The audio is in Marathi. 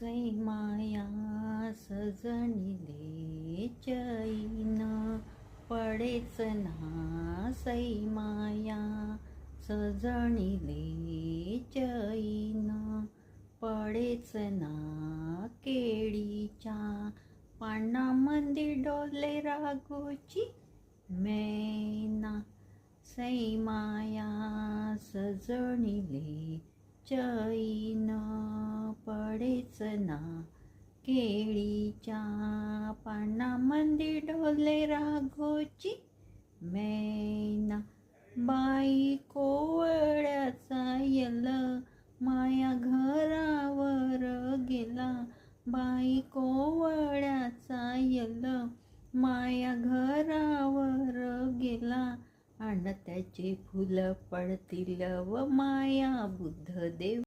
सै माया सजणिले चैन पडेच ना, सै माया सजणिले चैन पडेच ना, केळीच्या पानांमध्ये डोले रागोची मैना. सै माया सजणिले चैन पडेच ना, केळीच्या पानांमध्ये डोले रागोची मैना. बाई कोवळ्याचा यल माया घरावर गेला, बाई कोवळ्याचा यल माया घरावर गेला. आणि त्याचे फुलं पडतील व माया बुद्धदेव